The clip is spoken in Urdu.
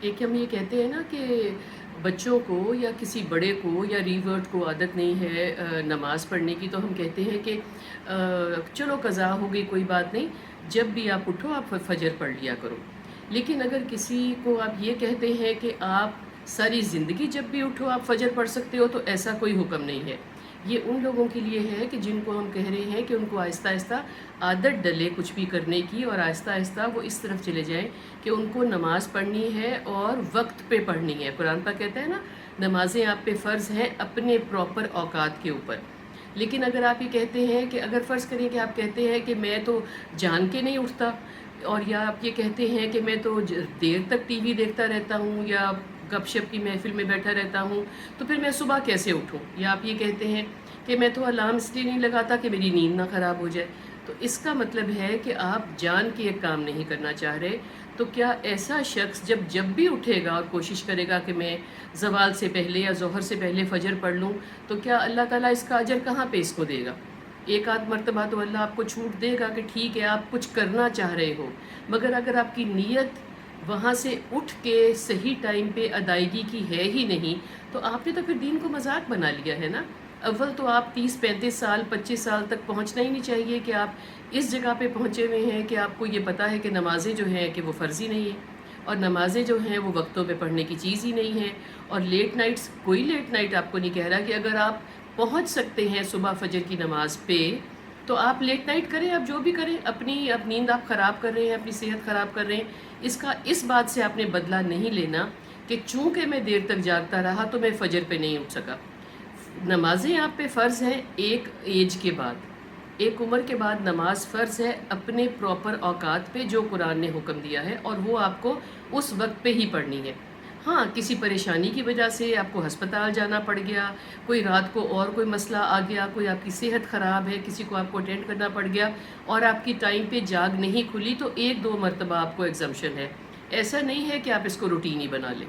ایک ہم یہ کہتے ہیں نا کہ بچوں کو یا کسی بڑے کو یا ریورٹ کو عادت نہیں ہے نماز پڑھنے کی، تو ہم کہتے ہیں کہ چلو قضا ہو گئی کوئی بات نہیں، جب بھی آپ اٹھو آپ فجر پڑھ لیا کرو۔ لیکن اگر کسی کو آپ یہ کہتے ہیں کہ آپ ساری زندگی جب بھی اٹھو آپ فجر پڑھ سکتے ہو، تو ایسا کوئی حکم نہیں ہے۔ یہ ان لوگوں کے لیے ہے کہ جن کو ہم کہہ رہے ہیں کہ ان کو آہستہ آہستہ عادت ڈلے کچھ بھی کرنے کی، اور آہستہ آہستہ وہ اس طرف چلے جائیں کہ ان کو نماز پڑھنی ہے اور وقت پہ پڑھنی ہے۔ قرآن پاک کہتا ہے نا، نمازیں آپ پہ فرض ہیں اپنے پراپر اوقات کے اوپر۔ لیکن اگر آپ یہ کہتے ہیں کہ اگر فرض کریں کہ آپ کہتے ہیں کہ میں تو جان کے نہیں اٹھتا، اور یا آپ یہ کہتے ہیں کہ میں تو دیر تک ٹی وی دیکھتا رہتا ہوں یا گپ شپ کی محفل میں بیٹھا رہتا ہوں، تو پھر میں صبح کیسے اٹھوں؟ یا آپ یہ کہتے ہیں کہ میں تو الارم اس لیے نہیں لگاتا کہ میری نیند نہ خراب ہو جائے، تو اس کا مطلب ہے کہ آپ جان کے ایک کام نہیں کرنا چاہ رہے۔ تو کیا ایسا شخص جب بھی اٹھے گا اور کوشش کرے گا کہ میں زوال سے پہلے یا ظہر سے پہلے فجر پڑھ لوں، تو کیا اللہ تعالیٰ اس کا اجر کہاں پہ اس کو دے گا؟ ایک آدھ مرتبہ تو اللہ آپ کو چھوٹ دے گا کہ ٹھیک ہے آپ کچھ کرنا چاہ رہے ہو، مگر اگر آپ کی نیت وہاں سے اٹھ کے صحیح ٹائم پہ ادائیگی کی ہے ہی نہیں، تو آپ نے تو پھر دین کو مذاق بنا لیا ہے نا۔ اول تو آپ 30 35 سال 25 سال تک پہنچنا ہی نہیں چاہیے کہ آپ اس جگہ پہ پہنچے ہوئے ہیں کہ آپ کو یہ پتہ ہے کہ نمازیں جو ہیں کہ وہ فرضی نہیں ہیں، اور نمازیں جو ہیں وہ وقتوں پہ پڑھنے کی چیز ہی نہیں ہے۔ اور لیٹ نائٹس، کوئی لیٹ نائٹ آپ کو نہیں کہہ رہا کہ اگر آپ پہنچ سکتے ہیں صبح فجر کی نماز پہ تو آپ لیٹ نائٹ کریں، آپ جو بھی کریں، اپنی اب نیند آپ خراب کر رہے ہیں، اپنی صحت خراب کر رہے ہیں، اس بات سے آپ نے بدلہ نہیں لینا کہ چونکہ میں دیر تک جاگتا رہا تو میں فجر پہ نہیں اٹھ سکا۔ نمازیں آپ پہ فرض ہیں ایک ایج کے بعد، ایک عمر کے بعد نماز فرض ہے اپنے پراپر اوقات پہ جو قرآن نے حکم دیا ہے، اور وہ آپ کو اس وقت پہ ہی پڑھنی ہے۔ ہاں، کسی پریشانی کی وجہ سے آپ کو ہسپتال جانا پڑ گیا، کوئی رات کو اور کوئی مسئلہ آ گیا، کوئی آپ کی صحت خراب ہے، کسی کو آپ کو اٹینڈ کرنا پڑ گیا اور آپ کی ٹائم پہ جاگ نہیں کھلی، تو 1 2 مرتبہ آپ کو ایگزمپشن ہے۔ ایسا نہیں ہے کہ آپ اس کو روٹین ہی بنا لیں۔